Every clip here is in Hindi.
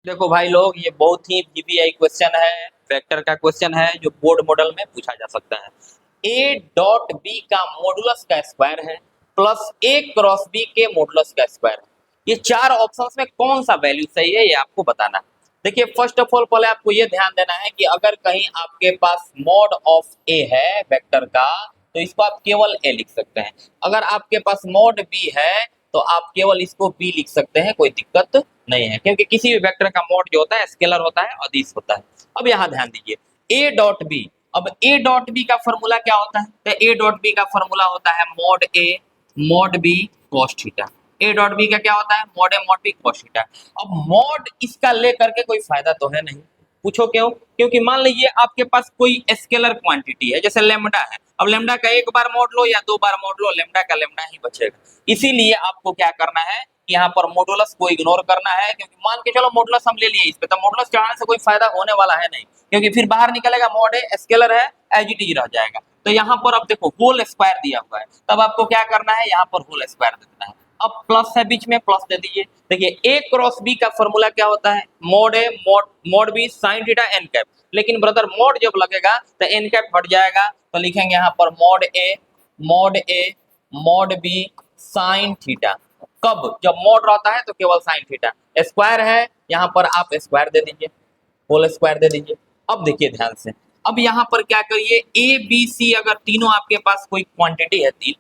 देखो भाई लोग, ये बहुत ही वीवीआई क्वेश्चन है, वेक्टर का क्वेश्चन है जो बोर्ड मॉडल में पूछा जा सकता है। ए डॉट बी का मॉडुलस का स्क्वायर है प्लस ए क्रॉस बी के मॉडुलस का स्क्वायर है। ये चार ऑप्शंस में कौन सा वैल्यू सही है ये आपको बताना है। देखिए, फर्स्ट ऑफ ऑल पहले आपको ये ध्यान देना है कि अगर कहीं आपके पास मॉड ऑफ ए है वेक्टर का, तो इसको आप केवल ए लिख सकते हैं। अगर आपके पास मॉड बी है तो आप केवल इसको बी लिख सकते हैं, कोई दिक्कत नहीं है, क्योंकि किसी भी वेक्टर का मॉड जो होता है स्केलर होता है, अदिश होता है। अब यहाँ ध्यान दीजिए, ए डॉट बी। अब ए डॉट बी का फॉर्मूला क्या होता है? तो ए डॉट बी का फॉर्मूला होता है mod A mod B cos theta. A dot B का क्या होता है? Mod A mod B cos theta. अब मॉड इसका लेकर के कोई फायदा तो है नहीं। पूछो क्यों? क्योंकि मान लीजिए आपके पास कोई स्केलर क्वांटिटी है, जैसे लेमडा है। अब लेमडा का एक बार मॉड लो या दो बार मॉड लो, लेमडा का लेमडा ही बचेगा। इसीलिए आपको क्या करना है, यहाँ पर मॉडुलस को इग्नोर करना है, क्योंकि मान के चलो मॉडुलस हम ले लिए इस पे, तो मॉडुलस चढ़ाने से कोई फायदा होने वाला है नहीं, क्योंकि फिर बाहर निकलेगा मॉड है स्केलर है, एज इट इज रह जाएगा। तो यहाँ पर अब देखो होल स्क्वायर दिया हुआ है, तब आपको क्या करना है, यहाँ पर होल स्क्वायर दे देना है। अब प्लस है बीच में, प्लस दे दीजिए। देखिए ए क्रॉस बी का फॉर्मूला क्या होता है? Mod A mod B sine theta N cap. लेकिन ब्रदर मॉड जब लगेगा तो एन कैप हट जाएगा, तो लिखेंगे यहाँ पर mod A mod B sine theta. कब? जब मॉड रहता है तो केवल साइन थीटा। स्क्वायर है, यहाँ पर आप स्क्वायर दे दीजिए, होल स्क्वायर दे दीजिए। अब देखिए ध्यान से, अब यहाँ पर क्या करिए, ए बी सी अगर तीनों आपके पास कोई क्वांटिटी है तीन,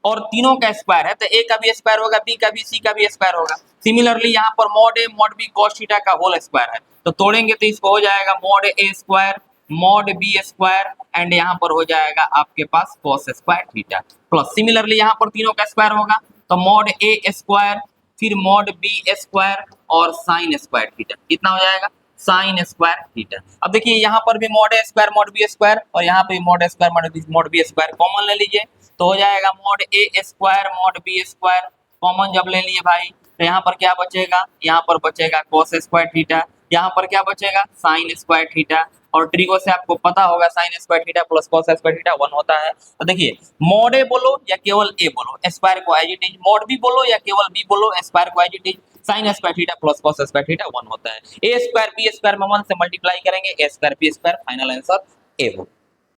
और तीनों का स्क्वायर है, तो ए का भी स्क्वायर होगा, बी का भी, सी का भी स्क्वायर होगा। सिमिलरली यहाँ पर mod A mod B cos theta का होल स्क्वायर है, तो तोड़ेंगे तो इसको हो जाएगा mod A square mod B square, and यहाँ पर हो जाएगा आपके पास cos square theta plus. Similarly यहाँ पर तीनों का स्क्वायर होगा, तो मॉड ए स्क्वायर फिर मॉड बी स्क्वायर और साइन स्क्वायर थीटा। कितना हो जाएगा? Sine square theta. अब देखिए यहाँ पर भी mod A square mod B square, और यहाँ पे mod square mod B square common ले लीजिए, तो हो जाएगा mod A square mod B square. Common जब ले लिए भाई, तो यहाँ पर क्या बचेगा? यहाँ पर बचेगा cos स्क्वायर थीटा, यहाँ पर क्या बचेगा? Sign square theta. और ट्रिगो से आपको पता होगा sign square theta plus cos square theta 1 होता है। तो देखिए, मॉड ए बोलो या केवल ए बोलो, स्क्वायर को as it is, mod B बोलो या केवल बी बोलो, स्क्वायर को as it is, sine square theta plus cos square theta 1 होता है। ए स्क्वायर बी स्क्वायर में 1 से मल्टीप्लाई करेंगे, A square B square, final answer A हो।